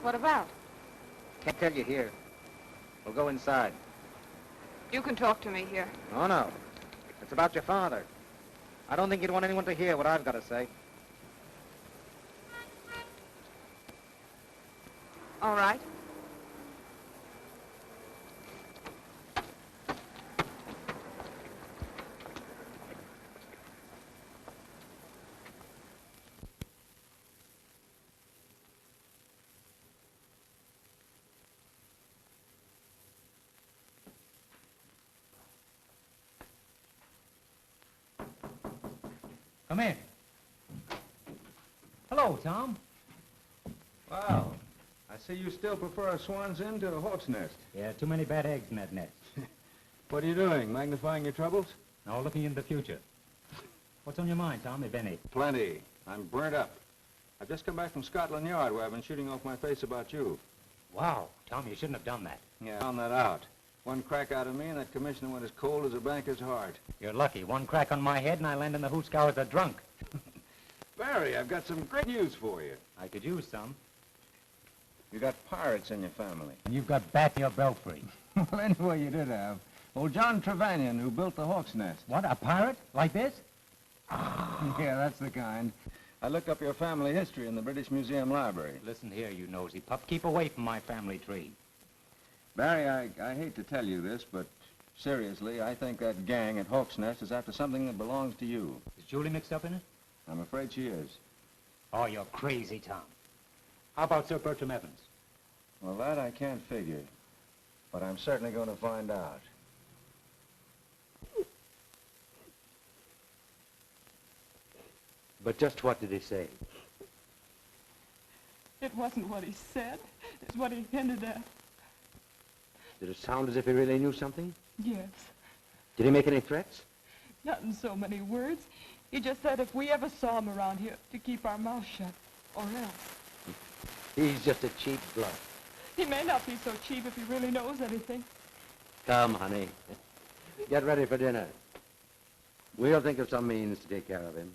What about? Can't tell you here. We'll go inside. You can talk to me here. Oh, no. It's about your father. I don't think you'd want anyone to hear what I've got to say. All right. Come in. Hello, Tom. Wow. I see you still prefer a swan's inn to a hawk's nest. Yeah, too many bad eggs in that nest. What are you doing, magnifying your troubles? No, looking into the future. What's on your mind, Tom, if any? Plenty. I'm burnt up. I've just come back from Scotland Yard where I've been shooting off my face about you. Wow, Tom, you shouldn't have done that. Yeah, I found that out. One crack out of me and that commissioner went as cold as a banker's heart. You're lucky. One crack on my head and I land in the hooscow as a drunk. Barry, I've got some great news for you. I could use some. You got pirates in your family. And you've got bat in your belfry. Well, anyway, you did have. Old John Trevanion, who built the hawk's nest. What, a pirate? Like this? Yeah, that's the kind. I looked up your family history in the British Museum Library. Listen here, you nosy pup. Keep away from my family tree. Barry, I hate to tell you this, but seriously, I think that gang at Hawk's Nest is after something that belongs to you. Is Julie mixed up in it? I'm afraid she is. Oh, you're crazy, Tom. How about Sir Bertram Evans? Well, that I can't figure, but I'm certainly going to find out. But just what did he say? It wasn't what he said. It's what he hinted at. Did it sound as if he really knew something? Yes. Did he make any threats? Not in so many words. He just said if we ever saw him around here, to keep our mouths shut, or else. He's just a cheap bluff. He may not be so cheap if he really knows anything. Come, honey. Get ready for dinner. We'll think of some means to take care of him.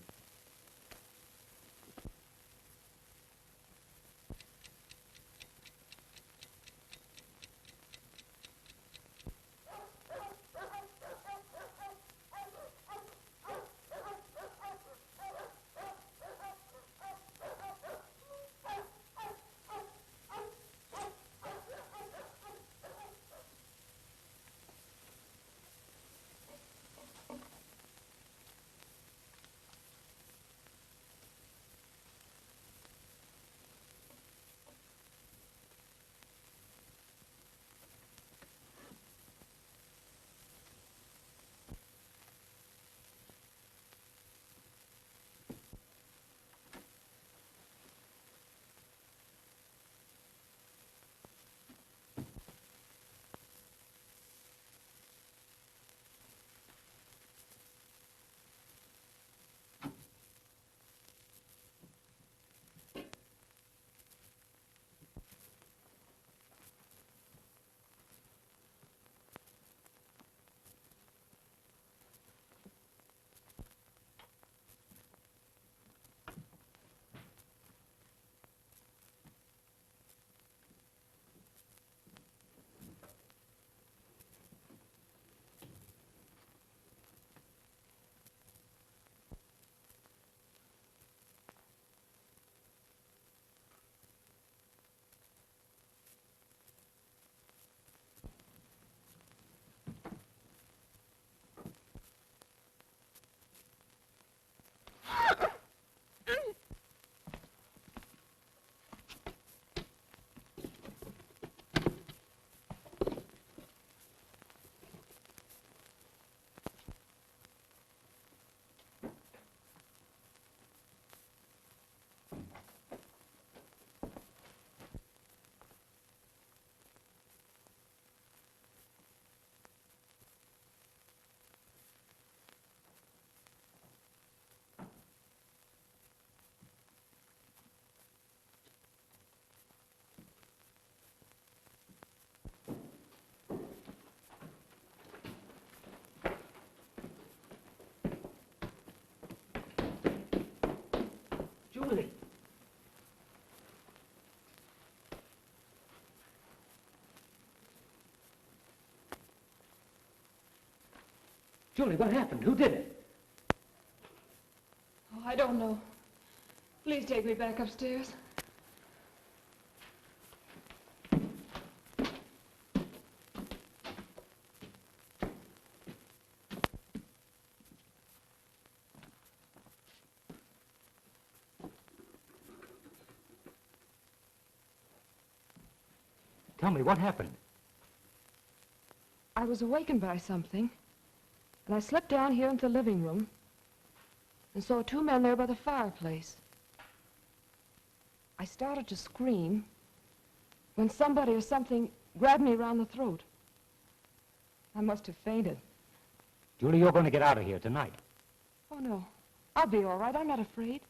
Julie! Julie, what happened? Who did it? Oh, I don't know. Please take me back upstairs. Tell me, what happened? I was awakened by something, and I slipped down here into the living room. and saw two men there by the fireplace. I started to scream when somebody or something grabbed me around the throat. I must have fainted. Julie, you're going to get out of here tonight. Oh, no. I'll be all right. I'm not afraid.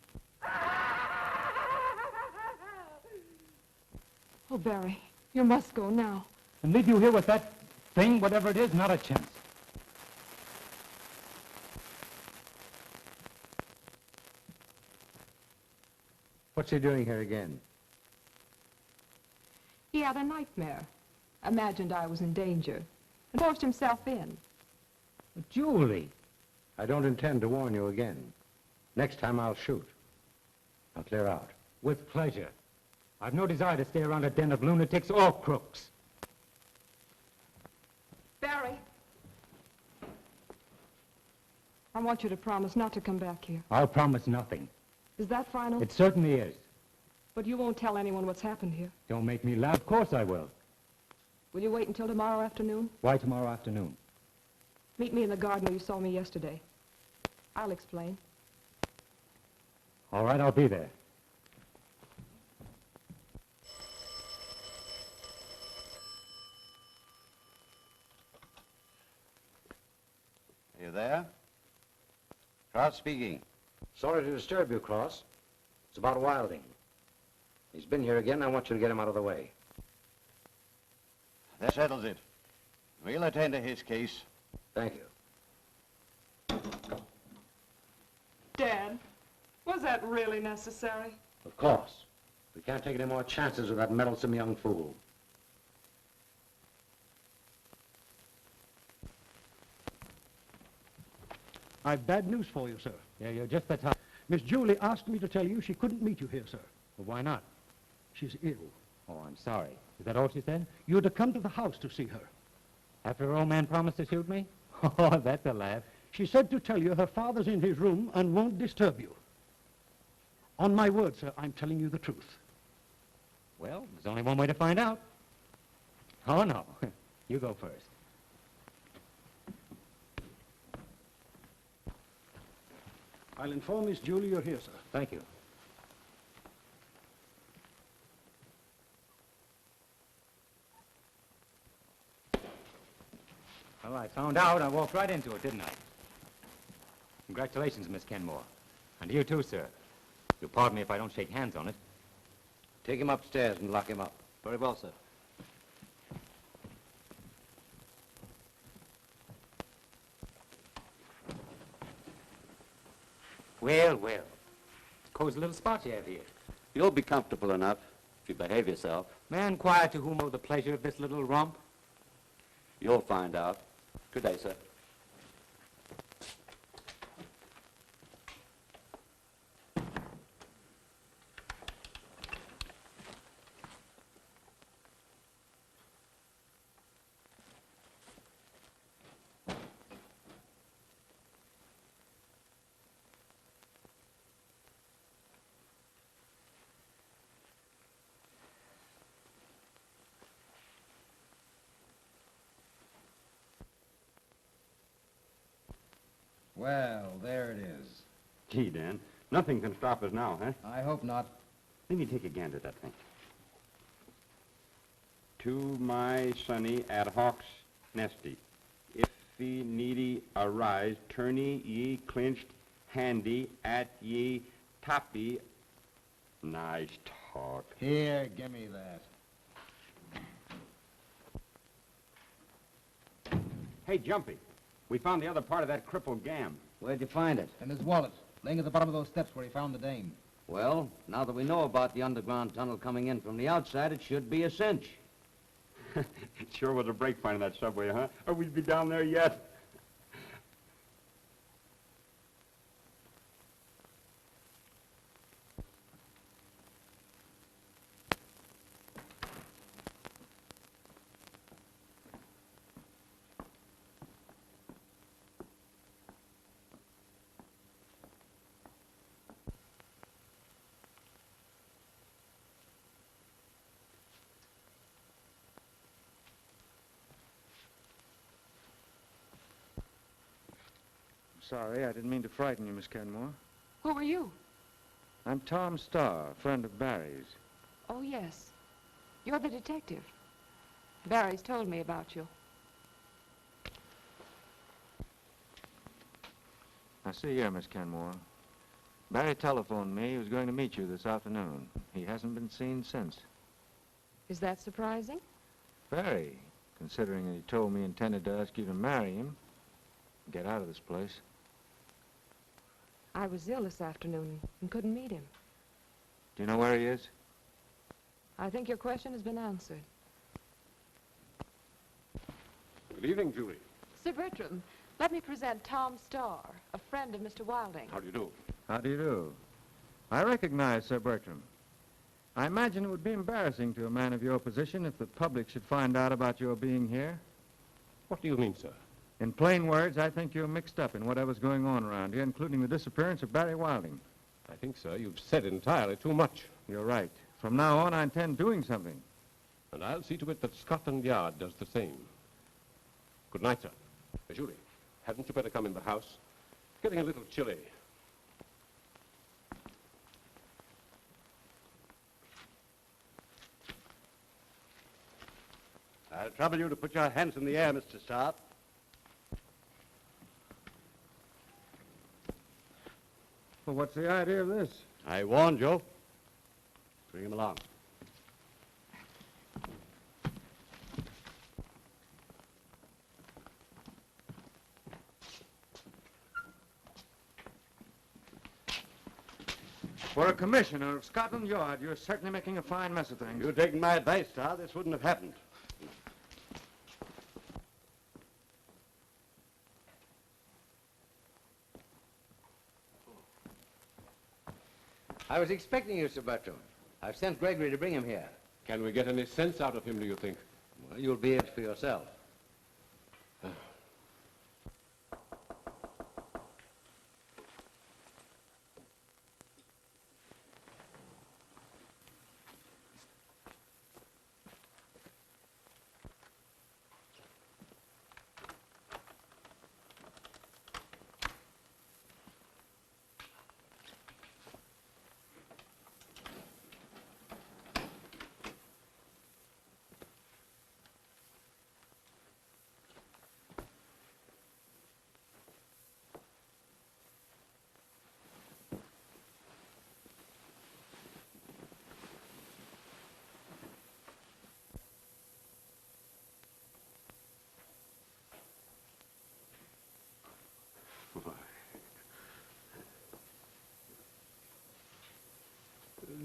Oh, Barry, you must go now. And leave you here with that thing, whatever it is, not a chance. What's he doing here again? He had a nightmare. Imagined I was in danger and forced himself in. Julie! I don't intend to warn you again. Next time I'll shoot. Now clear out. With pleasure. I've no desire to stay around a den of lunatics or crooks. Barry! I want you to promise not to come back here. I'll promise nothing. Is that final? It certainly is. But you won't tell anyone what's happened here. Don't make me laugh. Of course I will. Will you wait until tomorrow afternoon? Why tomorrow afternoon? Meet me in the garden where you saw me yesterday. I'll explain. All right, I'll be there. Are you there? Cross speaking. Sorry to disturb you, Cross. It's about Wilding. He's been here again. I want you to get him out of the way. That settles it. We'll attend to his case. Thank you. Dad, was that really necessary? Of course. We can't take any more chances with that meddlesome young fool. I've bad news for you, sir. Yeah, you're just the type. Miss Julie asked me to tell you she couldn't meet you here, sir. Well, why not? She's ill. Oh, I'm sorry. Is that all she said? You're to come to the house to see her. After her old man promised to shoot me? Oh, that's a laugh. She said to tell you her father's in his room and won't disturb you. On my word, sir, I'm telling you the truth. Well, there's only one way to find out. Oh, no. You go first. I'll inform Miss Julie you're here, sir. Thank you. Well, I found out. I walked right into it, didn't I? Congratulations, Miss Kenmore. And you too, sir. You'll pardon me if I don't shake hands on it. Take him upstairs and lock him up. Very well, sir. Well, well. Cozy little spot you have here. You'll be comfortable enough if you behave yourself. Man quiet to whom owe the pleasure of this little romp? You'll find out. Good day, sir. Well, there it is. Gee, Dan, nothing can stop us now, huh? I hope not. Let me take a gander at that thing. To my sonny at Hawk's nesty. If ye needy arise, tourney ye clinched handy at ye toppy. Nice talk. Here, give me that. Hey, Jumpy, we found the other part of that crippled gam. Where'd you find it? In his wallet, laying at the bottom of those steps where he found the dame. Well, now that we know about the underground tunnel coming in from the outside, it should be a cinch. It sure was a break finding that subway, huh? Or we'd be down there yet. Sorry, I didn't mean to frighten you, Miss Kenmore. Who are you? I'm Tom Starr, a friend of Barry's. Oh, yes. You're the detective. Barry's told me about you. Now, see here, Miss Kenmore. Barry telephoned me he was going to meet you this afternoon. He hasn't been seen since. Is that surprising? Very, considering that he told me he intended to ask you to marry him. Get out of this place. I was ill this afternoon and couldn't meet him. Do you know where he is? I think your question has been answered. Good evening, Julie. Sir Bertram, let me present Tom Starr, a friend of Mr. Wilding. How do you do? How do you do? I recognize Sir Bertram. I imagine it would be embarrassing to a man of your position if the public should find out about your being here. What do you mean, sir? In plain words, I think you're mixed up in whatever's going on around here, including the disappearance of Barry Wilding. I think, sir, you've said entirely too much. You're right. From now on, I intend doing something. And I'll see to it that Scotland Yard does the same. Good night, sir. Julie, hadn't you better come in the house? It's getting a little chilly. I'll trouble you to put your hands in the air, Mr. Starr. Well, what's the idea of this? I warned you. Bring him along. For a commissioner of Scotland Yard, you're certainly making a fine mess of things. If you'd taken my advice, Starr, this wouldn't have happened. I was expecting you, Sir Bertram. I've sent Gregory to bring him here. Can we get any sense out of him, do you think? Well, you'll be it for yourself.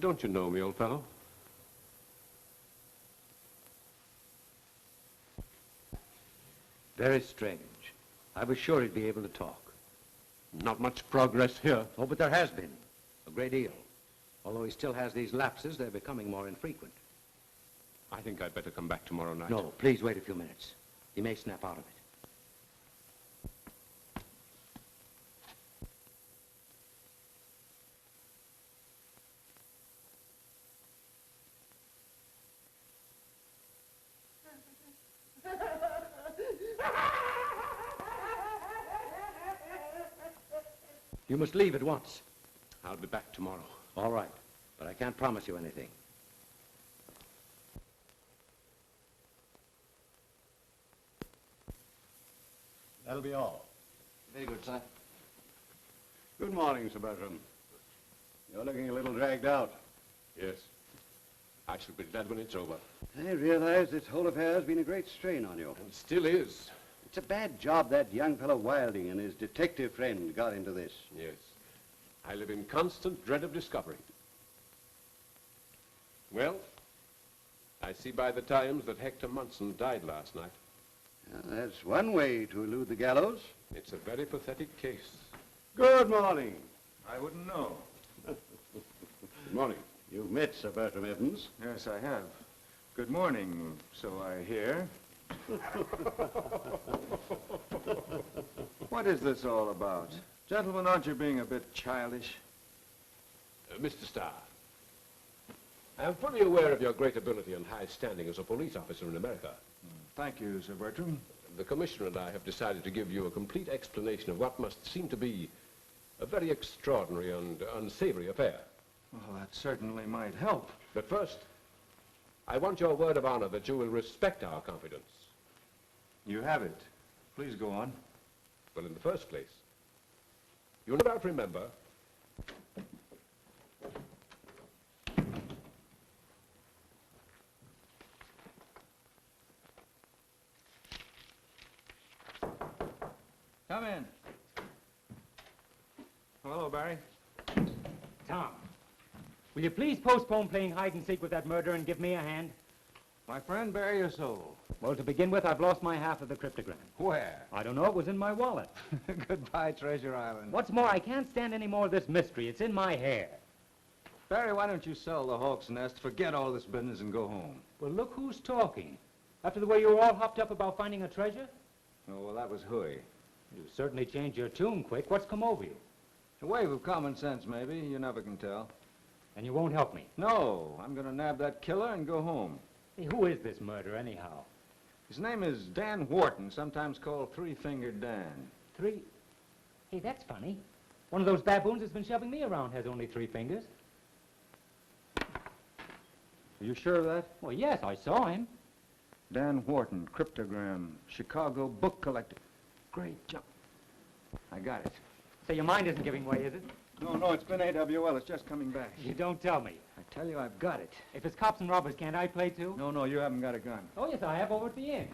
Don't you know me, old fellow? Very strange. I was sure he'd be able to talk. Not much progress here. Oh, but there has been. A great deal. Although he still has these lapses, they're becoming more infrequent. I think I'd better come back tomorrow night. No, please wait a few minutes. He may snap out of it. You must leave at once. I'll be back tomorrow. All right, but I can't promise you anything. That'll be all. Very good, sir. Good morning, Sir Bertram. You're looking a little dragged out. Yes. I shall be glad when it's over. I realize this whole affair has been a great strain on you. And still is. It's a bad job that young fellow Wilding and his detective friend got into this. Yes. I live in constant dread of discovery. Well, I see by the Times that Hector Munson died last night. That's one way to elude the gallows. It's a very pathetic case. Good morning. I wouldn't know. Good morning. You've met Sir Bertram Evans. Yes, I have. Good morning, so I hear. What is this all about? Gentlemen, aren't you being a bit childish? Mr. Starr, I am fully aware of your great ability and high standing as a police officer in America. Thank you, Sir Bertram. The Commissioner and I have decided to give you a complete explanation of what must seem to be A very extraordinary and unsavory affair. Well, that certainly might help. But first, I want your word of honor that you will respect our confidence. You have it. Please go on. Well, in the first place, you'll no doubt remember Come in. Hello, Barry. Tom, will you please postpone playing hide-and-seek with that murderer and give me a hand? My friend, bare your soul. Well, to begin with, I've lost my half of the cryptogram. Where? I don't know. It was in my wallet. Goodbye, Treasure Island. What's more, I can't stand any more of this mystery. It's in my hair. Barry, why don't you sell the Hawk's Nest, forget all this business, and go home? Well, look who's talking. After the way you were all hopped up about finding a treasure? Oh, well, that was hooey. You certainly changed your tune quick. What's come over you? A wave of common sense, maybe. You never can tell. And you won't help me? No, I'm going to nab that killer and go home. Hey, who is this murderer, anyhow? His name is Dan Wharton, sometimes called Three-Fingered Dan. Hey, that's funny. One of those baboons that's been shoving me around has only 3 fingers. Are you sure of that? Well, yes, I saw him. Dan Wharton, cryptogram, Chicago book collector. Great job. I got it. So your mind isn't giving way, is it? No, it's been AWL. It's just coming back. You don't tell me. I tell you, I've got it. If it's cops and robbers, can't I play too? No, you haven't got a gun. Oh, yes, I have over at the inn.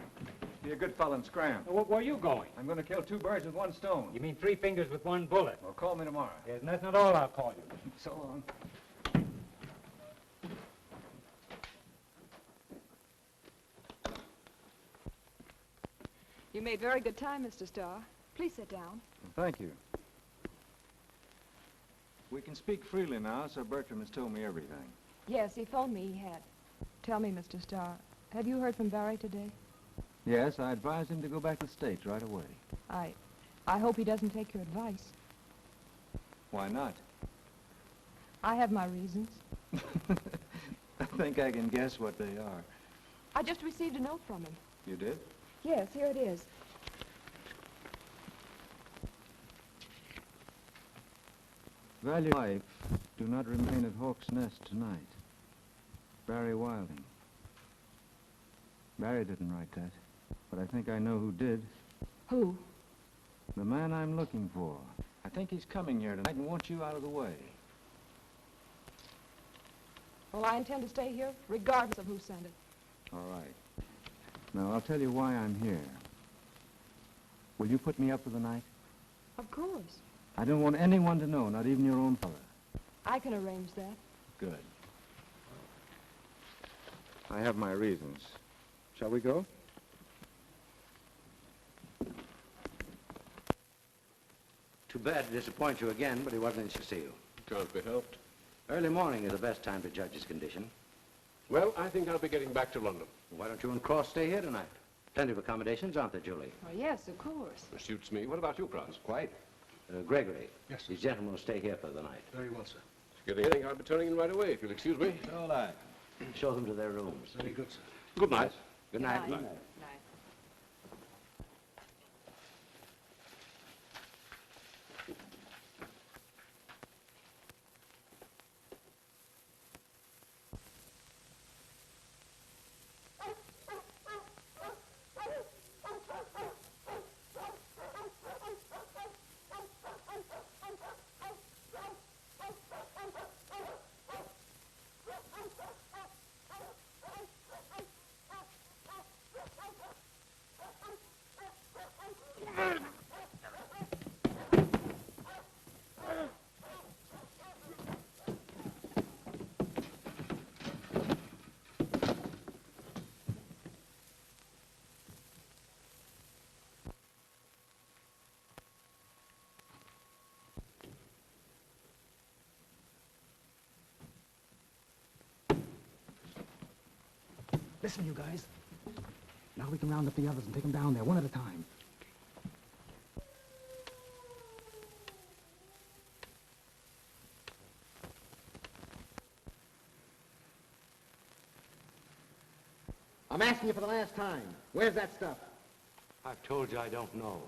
Be a good fellow and scram. Where are you going? I'm going to kill 2 birds with 1 stone. You mean 3 fingers with 1 bullet? Well, call me tomorrow. Yes, and that's not all I'll call you. So long. You made very good time, Mr. Starr. Please sit down. Thank you. We can speak freely now, Sir Bertram has told me everything. Yes, he phoned me. He had. Tell me, Mr. Starr, have you heard from Barry today? Yes, I advised him to go back to the States right away. I hope he doesn't take your advice. Why not? I have my reasons. I think I can guess what they are. I just received a note from him. You did? Yes, here it is. Value life, do not remain at Hawk's Nest tonight. Barry Wilding. Barry didn't write that, but I think I know who did. Who? The man I'm looking for. I think he's coming here tonight and wants you out of the way. Well, I intend to stay here, regardless of who sent it. All right. Now, I'll tell you why I'm here. Will you put me up for the night? Of course. I don't want anyone to know, not even your own father. I can arrange that. Good. I have my reasons. Shall we go? Too bad to disappoint you again, but he wasn't anxious to see you. Can't be helped. Early morning is the best time to judge his condition. Well, I think I'll be getting back to London. Why don't you and Cross stay here tonight? Plenty of accommodations, aren't there, Julie? Oh, yes, of course. Suits me. What about you, Cross? Quite. Gregory. Yes, sir. These gentlemen will stay here for the night. Very well, sir. Good evening. I'll be turning in right away, if you'll excuse me. So will I. Show them to their rooms. Very good, sir. Good night. Good night. Good night. Listen, you guys. Now we can round up the others and take them down there, one at a time. I'm asking you for the last time. Where's that stuff? I've told you I don't know.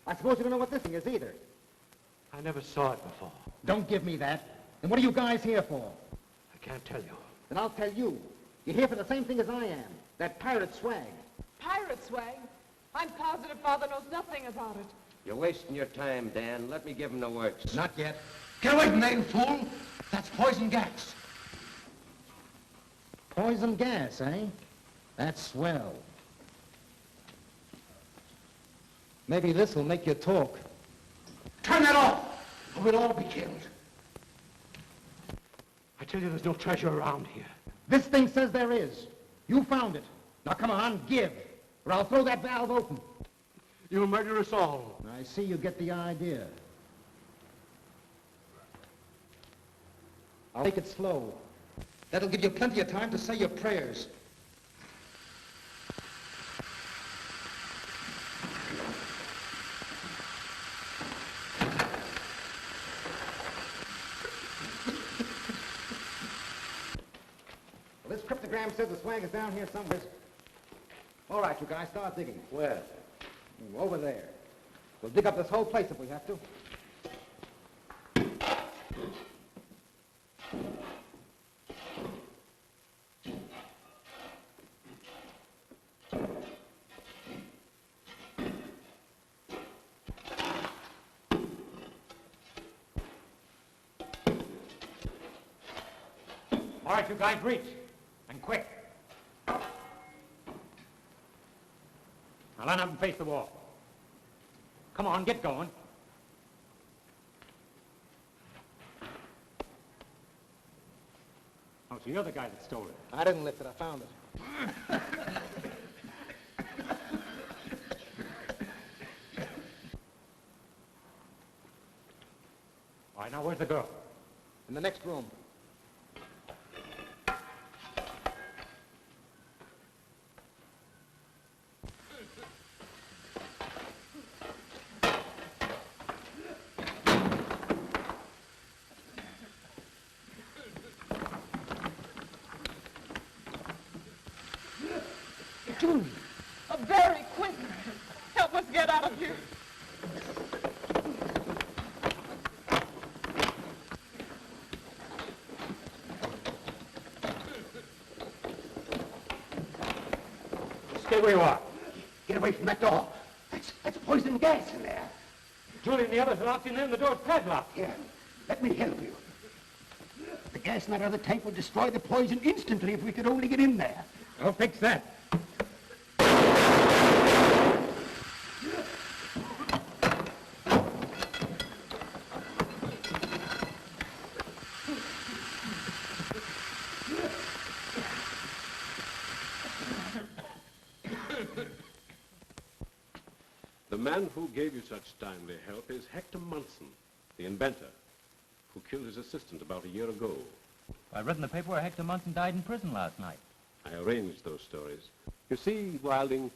I suppose you don't know what this thing is either. I never saw it before. Don't give me that. And what are you guys here for? I can't tell you. Then I'll tell you. You're here for the same thing as I am. That pirate swag. Pirate swag? I'm positive Father knows nothing about it. You're wasting your time, Dan. Let me give him the works. Not yet. Get away from there, you fool! That's poison gas. Poison gas, eh? That's swell. Maybe this will make you talk. Turn that off, or we'll all be killed. I tell you, there's no treasure around here. This thing says there is. You found it. Now come on, give, or I'll throw that valve open. You'll murder us all. I see you get the idea. I'll make it slow. That'll give you plenty of time to say your prayers. Well, this cryptogram says the swag is down here somewhere. All right, you guys, start digging. Where? Over there. We'll dig up this whole place if we have to. All right, you guys, reach. And quick. Now line up and face the wall. Come on, get going. Oh, so you're the guy that stole it. I didn't lift it, I found it. All right, now where's the girl? In the next room. Julie! Barry, quick! Help us get out of here. Stay where you are. Get away from that door. That's poison gas in there. Julie and the others are locked in there and the door's padlocked. Here, let me help you. The gas in that other tank will destroy the poison instantly if we could only get in there. I'll fix that. The man who gave you such timely help is Hector Munson, the inventor, who killed his assistant about a year ago. I read in the paper where Hector Munson died in prison last night. I arranged those stories. You see, Wilding,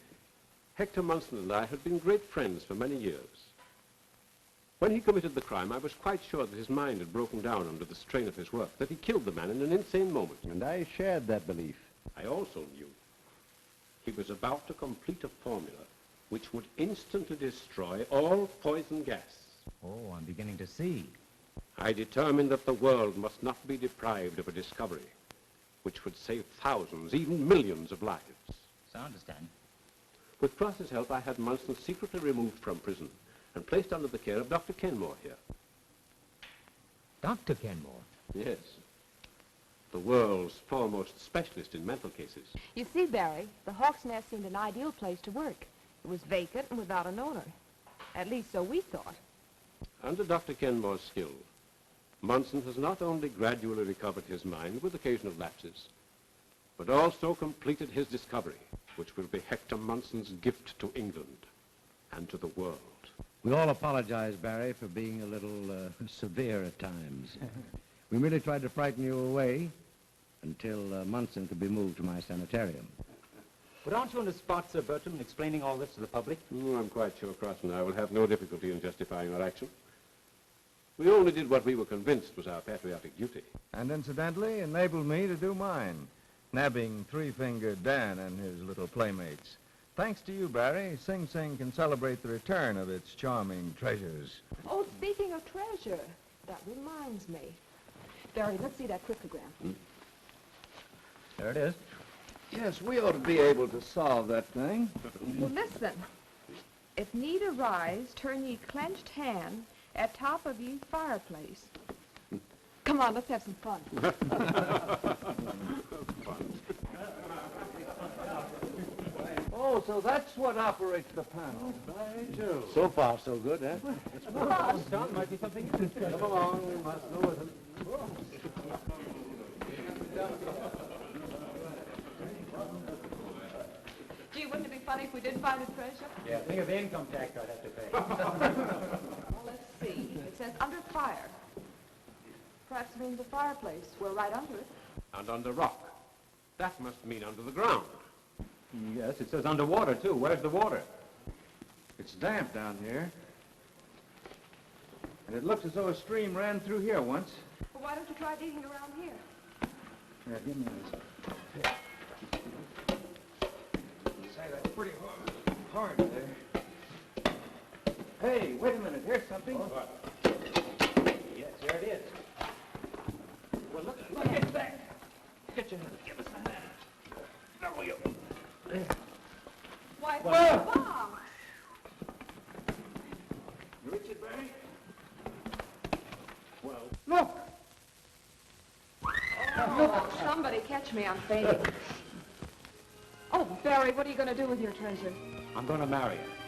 Hector Munson and I had been great friends for many years. When he committed the crime, I was quite sure that his mind had broken down under the strain of his work, that he killed the man in an insane moment. And I shared that belief. I also knew he was about to complete a formula which would instantly destroy all poison gas. Oh, I'm beginning to see. I determined that the world must not be deprived of a discovery which would save thousands, even millions of lives. So I understand. With Cross's help, I had Munson secretly removed from prison and placed under the care of Dr. Kenmore here. Dr. Kenmore? Yes. The world's foremost specialist in mental cases. You see, Barry, the Hawk's Nest seemed an ideal place to work. It was vacant and without an owner. At least so we thought. Under Dr. Kenmore's skill, Munson has not only gradually recovered his mind with occasional lapses, but also completed his discovery, which will be Hector Munson's gift to England and to the world. We all apologize, Barry, for being a little severe at times. We merely tried to frighten you away until Munson could be moved to my sanitarium. But aren't you on the spot, Sir Bertram, in explaining all this to the public? Oh, I'm quite sure Cross and I will have no difficulty in justifying our action. We only did what we were convinced was our patriotic duty. And incidentally, enabled me to do mine, nabbing Three-Fingered Dan and his little playmates. Thanks to you, Barry, Sing Sing can celebrate the return of its charming treasures. Oh, speaking of treasure. treasure. That reminds me. Barry, let's see that cryptogram. There it is. Yes, we ought to be able to solve that thing. Well, listen. If need arise, turn ye clenched hand at top of ye fireplace. Come on, let's have some fun. Oh, so that's what operates the panel. So far, so good, eh? John, might be something. Come along, we must know it. Gee, wouldn't it be funny if we did find a treasure? Yeah, think of the income tax I'd have to pay. Well, let's see. It says under fire. Perhaps it means a fireplace. We're right under it. And under rock. That must mean under the ground. Yes, it says underwater, too. Where's the water? It's damp down here. And it looks as though a stream ran through here once. Well, why don't you try digging around here? Yeah, give me this. Say, that's pretty hard there. Hey, wait a minute. Here's something. Yes, here it is. Well, look at that. Get your hand. Give us a hand. There we go. Why, it's a box. You reach it, Barry? Well, Look! Oh, somebody catch me, I'm fainting. Oh, Barry, what are you going to do with your treasure? I'm going to marry her.